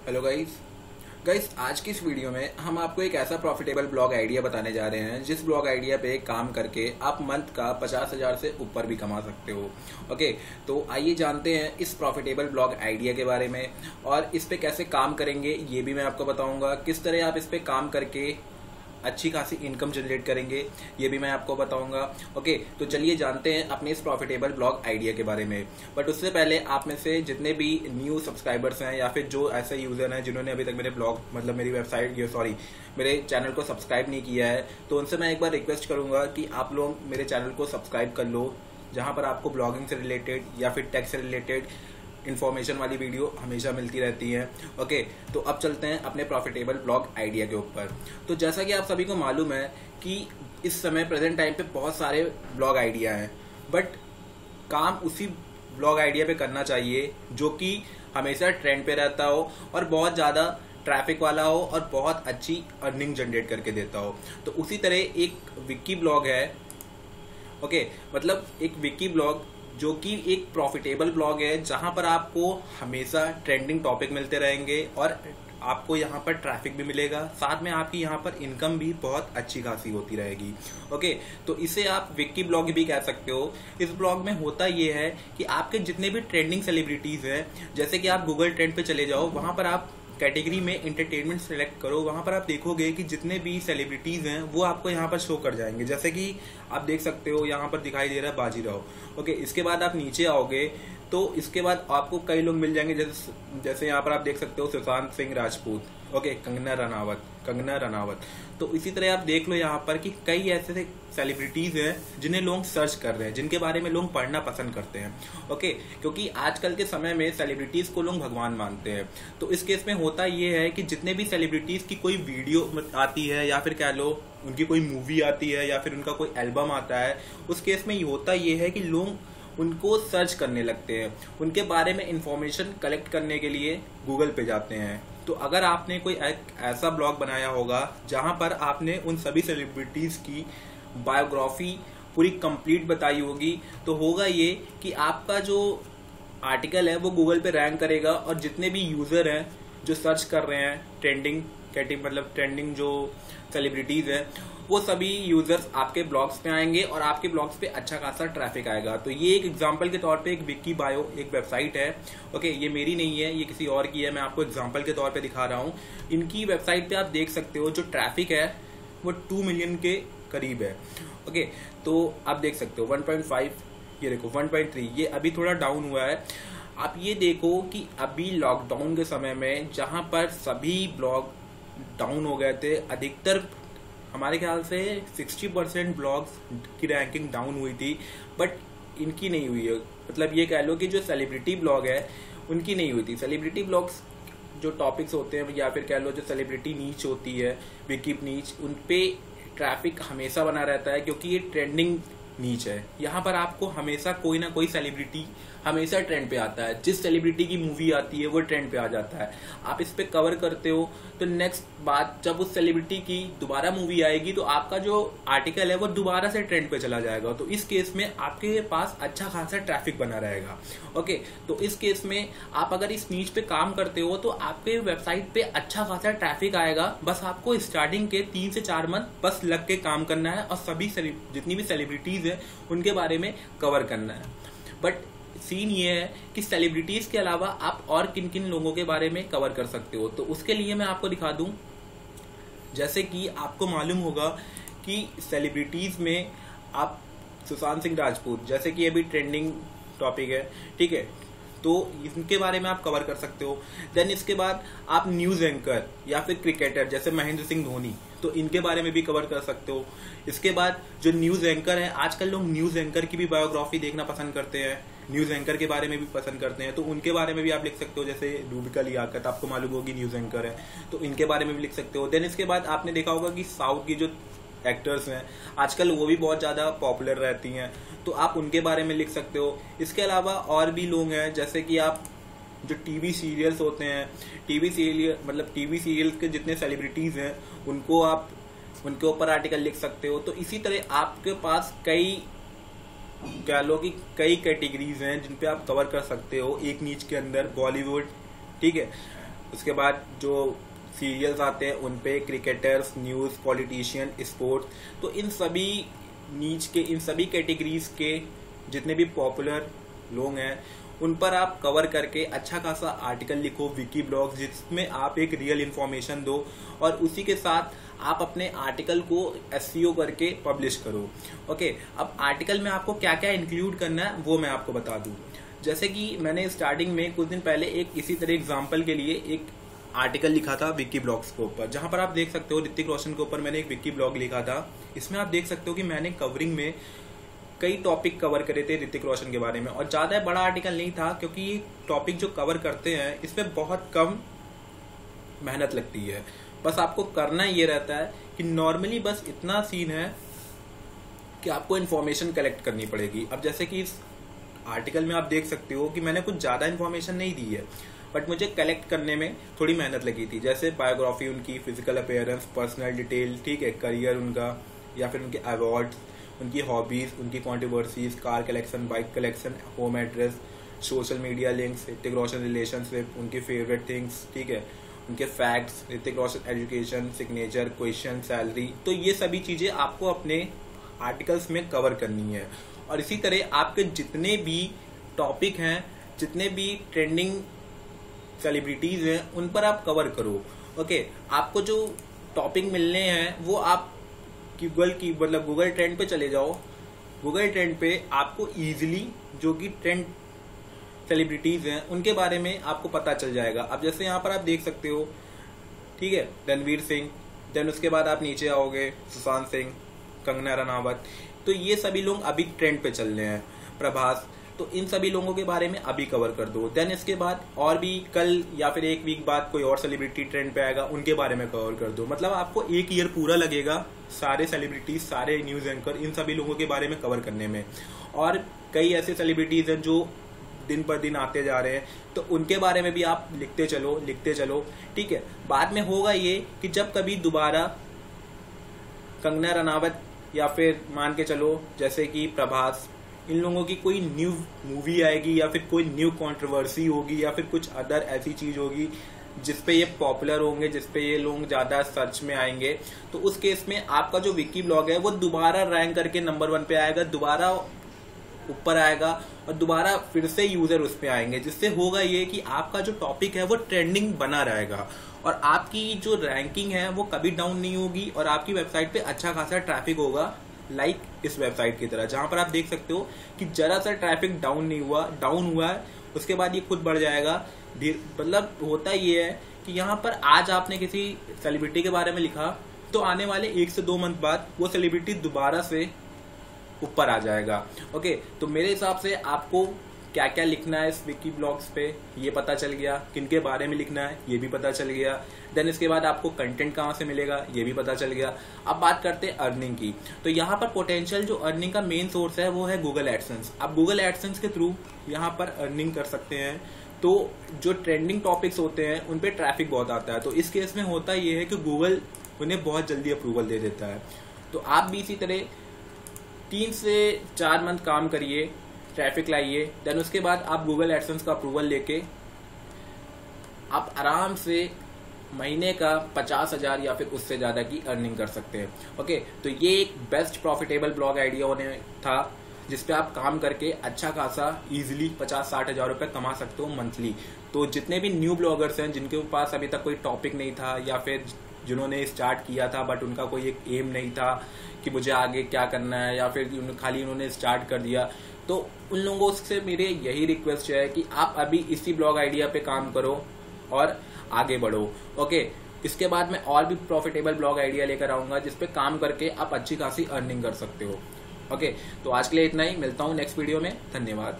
Hello guys आज की इस वीडियो में हम आपको एक ऐसा प्रॉफिटेबल ब्लॉग आइडिया बताने जा रहे हैं जिस ब्लॉग आइडिया पे काम करके आप मंथ का 50,000 से ऊपर भी कमा सकते हो। ओके, तो आइए जानते हैं इस प्रॉफिटेबल ब्लॉग आइडिया के बारे में और इस पे कैसे काम करेंगे ये भी मैं आपको बताऊंगा। किस तरह आप इस पे काम करके अच्छी खासी इनकम जनरेट करेंगे ये भी मैं आपको बताऊंगा। ओके, तो चलिए जानते हैं अपने इस प्रॉफिटेबल ब्लॉग आइडिया के बारे में। बट उससे पहले आप में से जितने भी न्यू सब्सक्राइबर्स हैं या फिर जो ऐसे यूजर हैं जिन्होंने अभी तक मेरे ब्लॉग मतलब मेरी वेबसाइट मेरे चैनल को सब्सक्राइब नहीं किया है, तो उनसे मैं एक बार रिक्वेस्ट करूंगा कि आप लोग मेरे चैनल को सब्सक्राइब कर लो, जहां पर आपको ब्लॉगिंग से रिलेटेड या फिर टेक से रिलेटेड इन्फॉर्मेशन वाली वीडियो हमेशा मिलती रहती है। ओके, तो अब चलते हैं अपने प्रॉफिटेबल ब्लॉग आइडिया के ऊपर। तो जैसा कि आप सभी को मालूम है कि इस समय प्रेजेंट टाइम पे बहुत सारे ब्लॉग आइडिया हैं, बट काम उसी ब्लॉग आइडिया पे करना चाहिए जो कि हमेशा ट्रेंड पे रहता हो और बहुत ज्यादा ट्रैफिक वाला हो और बहुत अच्छी अर्निंग जनरेट करके देता हो। तो उसी तरह एक विकी ब्लॉग है। ओके, मतलब एक विकी ब्लॉग जो कि एक प्रॉफिटेबल ब्लॉग है जहां पर आपको हमेशा ट्रेंडिंग टॉपिक मिलते रहेंगे और आपको यहाँ पर ट्रैफिक भी मिलेगा, साथ में आपकी यहाँ पर इनकम भी बहुत अच्छी खासी होती रहेगी। ओके, तो इसे आप विक्की ब्लॉग भी कह सकते हो। इस ब्लॉग में होता ये है कि आपके जितने भी ट्रेंडिंग सेलिब्रिटीज हैं, जैसे कि आप गूगल ट्रेंड पे चले जाओ, वहां पर आप कैटेगरी में एंटरटेनमेंट सेलेक्ट करो, वहां पर आप देखोगे कि जितने भी सेलिब्रिटीज हैं वो आपको यहाँ पर शो कर जाएंगे। जैसे कि आप देख सकते हो यहाँ पर दिखाई दे रहा है बाजीराव। ओके, इसके बाद आप नीचे आओगे तो इसके बाद आपको कई लोग मिल जाएंगे, जैसे यहाँ पर आप देख सकते हो सुशांत सिंह राजपूत। ओके, कंगना रनावत। तो इसी तरह आप देख लो यहाँ पर कि कई ऐसे सेलिब्रिटीज हैं जिन्हें लोग सर्च कर रहे हैं, जिनके बारे में लोग पढ़ना पसंद करते हैं। ओके, क्योंकि आजकल के समय में सेलिब्रिटीज को लोग भगवान मानते हैं। तो इस केस में होता ये है कि जितने भी सेलिब्रिटीज की कोई वीडियो आती है या फिर कह लो उनकी कोई मूवी आती है या फिर उनका कोई एल्बम आता है, उस केस में होता ये है कि लोग उनको सर्च करने लगते हैं, उनके बारे में इंफॉर्मेशन कलेक्ट करने के लिए गूगल पे जाते हैं। तो अगर आपने कोई ऐसा ब्लॉग बनाया होगा जहां पर आपने उन सभी सेलिब्रिटीज की बायोग्राफी पूरी कंप्लीट बताई होगी, तो होगा ये कि आपका जो आर्टिकल है वो गूगल पे रैंक करेगा और जितने भी यूजर हैं जो सर्च कर रहे हैं ट्रेंडिंग जो सेलिब्रिटीज है, वो सभी यूजर्स आपके ब्लॉग्स पे आएंगे और आपके ब्लॉग्स पे अच्छा खासा ट्रैफिक आएगा। तो ये एक एग्जांपल के तौर पे एक विक्की बायो एक वेबसाइट है। ओके, ये मेरी नहीं है, ये किसी और की है, मैं आपको एग्जांपल के तौर पे दिखा रहा हूँ। इनकी वेबसाइट पे आप देख सकते हो जो ट्रैफिक है वो 2 मिलियन के करीब है। ओके, तो आप देख सकते हो 1.5, ये देखो 1.3, ये अभी थोड़ा डाउन हुआ है। आप ये देखो कि अभी लॉकडाउन के समय में जहां पर सभी ब्लॉग डाउन हो गए थे, अधिकतर हमारे ख्याल से 60% ब्लॉग्स की रैंकिंग डाउन हुई थी, बट इनकी नहीं हुई है। मतलब ये कह लो कि जो सेलिब्रिटी ब्लॉग है उनकी नहीं हुई थी। सेलिब्रिटी ब्लॉग्स जो टॉपिक्स होते हैं या फिर कह लो जो सेलिब्रिटी नीच होती है, विकी नीच, उन पे ट्रैफिक हमेशा बना रहता है क्योंकि ये ट्रेंडिंग नीच है। यहाँ पर आपको हमेशा कोई ना कोई सेलिब्रिटी हमेशा ट्रेंड पे आता है, जिस सेलिब्रिटी की मूवी आती है वो ट्रेंड पे आ जाता है। आप इस पे कवर करते हो तो नेक्स्ट बात जब उस सेलिब्रिटी की दोबारा मूवी आएगी तो आपका जो आर्टिकल है वो दोबारा से ट्रेंड पे चला जाएगा। तो इस केस में आपके पास अच्छा खासा ट्रैफिक बना रहेगा। ओके, तो इस केस में आप अगर इस नीच पे काम करते हो तो आपके वेबसाइट पे अच्छा खासा ट्रैफिक आएगा। बस आपको स्टार्टिंग के 3 से 4 मंथ बस लग के काम करना है और सभी जितनी भी सेलिब्रिटीज है उनके बारे में कवर करना है। बट सीन ये है कि सेलिब्रिटीज के अलावा आप और किन किन लोगों के बारे में कवर कर सकते हो, तो उसके लिए मैं आपको दिखा दूं। जैसे कि आपको मालूम होगा कि सेलिब्रिटीज में आप सुशांत सिंह राजपूत, जैसे कि अभी ट्रेंडिंग टॉपिक है, ठीक है, तो इनके बारे में आप कवर कर सकते हो। देन इसके बाद आप न्यूज एंकर या फिर क्रिकेटर जैसे महेंद्र सिंह धोनी, तो इनके बारे में भी कवर कर सकते हो। इसके बाद जो न्यूज एंकर है, आजकल लोग न्यूज एंकर की भी बायोग्राफी देखना पसंद करते हैं, न्यूज एंकर के बारे में भी पसंद करते हैं, तो उनके बारे में भी आप लिख सकते हो। जैसे रूबिका लियाकत, आपको मालूम होगी न्यूज एंकर है, तो इनके बारे में भी लिख सकते हो। देन इसके बाद आपने देखा होगा कि साउथ की जो एक्टर्स हैं आजकल वो भी बहुत ज्यादा पॉपुलर रहती हैं, तो आप उनके बारे में लिख सकते हो। इसके अलावा और भी लोग हैं, जैसे कि आप जो टीवी सीरियल्स होते हैं, टीवी सीरियल के जितने सेलिब्रिटीज हैं उनको आप उनके ऊपर आर्टिकल लिख सकते हो। तो इसी तरह आपके पास कई कह लो कि कई कैटेगरीज हैं जिन पे आप कवर कर सकते हो एक नीच के अंदर। बॉलीवुड, ठीक है, उसके बाद जो सीरियल्स आते हैं उन पे, क्रिकेटर्स, न्यूज़, पॉलिटिशियन, स्पोर्ट्स। तो इन सभी कैटेगरीज के जितने भी पॉपुलर लोग हैं उन पर आप कवर करके अच्छा खासा आर्टिकल लिखो, विकी ब्लॉग, जिसमें आप एक रियल इन्फॉर्मेशन दो और उसी के साथ आप अपने आर्टिकल को एसईओ करके पब्लिश करो। ओके, अब आर्टिकल में आपको क्या क्या इंक्लूड करना है वो मैं आपको बता दूं। जैसे कि मैंने स्टार्टिंग में कुछ दिन पहले एक इसी तरह एग्जाम्पल के लिए एक आर्टिकल लिखा था विकी ब्लॉग्स के ऊपर, जहां पर आप देख सकते हो ऋतिक रोशन के ऊपर मैंने एक विकी ब्लॉग लिखा था। इसमें आप देख सकते हो कि मैंने कवरिंग में कई टॉपिक कवर करे थे ऋतिक रोशन के बारे में, और ज्यादा बड़ा आर्टिकल नहीं था क्योंकि ये टॉपिक जो कवर करते हैं इसमें बहुत कम मेहनत लगती है। बस आपको करना ये रहता है कि नॉर्मली बस इतना सीन है कि आपको इन्फॉर्मेशन कलेक्ट करनी पड़ेगी। अब जैसे कि इस आर्टिकल में आप देख सकते हो कि मैंने कुछ ज्यादा इन्फॉर्मेशन नहीं दी है, बट मुझे कलेक्ट करने में थोड़ी मेहनत लगी थी। जैसे बायोग्राफी उनकी, फिजिकल अपीयरेंस, पर्सनल डिटेल, ठीक है, करियर उनका, या फिर उनके अवार्ड्स, उनकी हॉबीज, उनकी controversies, car collection, bike collection, home address, social media links, Hrithik Roshan relationship, उनकी फेवरेट थिंग्स, ठीक है, उनके facts, Hrithik Roshan education, signature, question, salary. तो ये सभी चीजें आपको अपने आर्टिकल्स में कवर करनी है। और इसी तरह आपके जितने भी टॉपिक हैं, जितने भी ट्रेंडिंग सेलिब्रिटीज हैं, उन पर आप कवर करो। ओके, आपको जो टॉपिक मिलने हैं वो आप गूगल ट्रेंड पे चले जाओ। गूगल ट्रेंड पे आपको इजीली जो कि ट्रेंड सेलिब्रिटीज हैं उनके बारे में आपको पता चल जाएगा। अब जैसे यहाँ पर आप देख सकते हो, ठीक है, रणवीर सिंह, देन उसके बाद आप नीचे आओगे सुशांत सिंह, कंगना रनावत। तो ये सभी लोग अभी ट्रेंड पे चल रहे हैं, प्रभास। तो इन सभी लोगों के बारे में अभी कवर कर दो। देन इसके बाद और भी कल या फिर एक वीक बाद कोई और सेलिब्रिटी ट्रेंड पे आएगा, उनके बारे में कवर कर दो। मतलब आपको एक ईयर पूरा लगेगा सारे सेलिब्रिटीज, सारे न्यूज एंकर, इन सभी लोगों के बारे में कवर करने में। और कई ऐसे सेलिब्रिटीज हैं जो दिन पर दिन आते जा रहे हैं, तो उनके बारे में भी आप लिखते चलो, ठीक है। बाद में होगा ये कि जब कभी दोबारा कंगना रनावत या फिर मान के चलो जैसे कि प्रभास, इन लोगों की कोई न्यू मूवी आएगी या फिर कोई न्यू कंट्रोवर्सी होगी या फिर कुछ अदर ऐसी चीज होगी जिसपे ये पॉपुलर होंगे, जिसपे ये लोग ज्यादा सर्च में आएंगे, तो उस केस में आपका जो विकी ब्लॉग है वो दोबारा रैंक करके नंबर 1 पे आएगा, दोबारा ऊपर आएगा और दोबारा फिर से यूजर उस पे आएंगे, जिससे होगा ये कि आपका जो टॉपिक है वो ट्रेंडिंग बना रहेगा और आपकी जो रैंकिंग है वो कभी डाउन नहीं होगी और आपकी वेबसाइट पे अच्छा खासा ट्रैफिक होगा, लाइक इस वेबसाइट की तरह, जहां पर आप देख सकते हो कि जरा सा ट्रैफिक डाउन हुआ है, उसके बाद ये खुद बढ़ जाएगा। मतलब होता ये है कि यहाँ पर आज आपने किसी सेलिब्रिटी के बारे में लिखा तो आने वाले 1 से 2 मंथ बाद वो सेलिब्रिटी दोबारा से ऊपर आ जाएगा। ओके, तो मेरे हिसाब से आपको क्या क्या लिखना है इस विकी ब्लॉग्स पे ये पता चल गया, किनके बारे में लिखना है ये भी पता चल गया। देन इसके बाद आपको कंटेंट कहाँ से मिलेगा ये भी पता चल गया। अब बात करते हैं अर्निंग की। तो यहाँ पर पोटेंशियल जो अर्निंग का मेन सोर्स है वो है गूगल एडसेंस। आप गूगल एडसेंस के थ्रू यहाँ पर अर्निंग कर सकते हैं। तो जो ट्रेंडिंग टॉपिक्स होते हैं उन पे ट्रैफिक बहुत आता है, तो इस केस में होता ये है कि गूगल उन्हें बहुत जल्दी अप्रूवल दे देता है। तो आप भी इसी तरह 3 से 4 मंथ काम करिए, ट्रैफिक लाइए, देन उसके बाद आप गूगल एडसेंस का अप्रूवल लेके आप आराम से महीने का 50,000 या फिर उससे ज्यादा की अर्निंग कर सकते हैं। ओके, तो ये एक बेस्ट प्रॉफिटेबल ब्लॉग आइडिया होने था जिसपे आप काम करके अच्छा खासा इजीली 50-60 हजार रुपए कमा सकते हो मंथली। तो जितने भी न्यू ब्लॉगर्स हैं जिनके पास अभी तक कोई टॉपिक नहीं था या फिर जिन्होंने स्टार्ट किया था बट उनका कोई एक एम नहीं था कि मुझे आगे क्या करना है, या फिर खाली उन्होंने स्टार्ट कर दिया, तो उन लोगों से मेरे यही रिक्वेस्ट है कि आप अभी इसी ब्लॉग आइडिया पे काम करो और आगे बढ़ो। ओके, इसके बाद मैं और भी प्रॉफिटेबल ब्लॉग आइडिया लेकर आऊंगा जिसपे काम करके आप अच्छी खासी अर्निंग कर सकते हो। ओके, तो आज के लिए इतना ही, मिलता हूँ नेक्स्ट वीडियो में। धन्यवाद।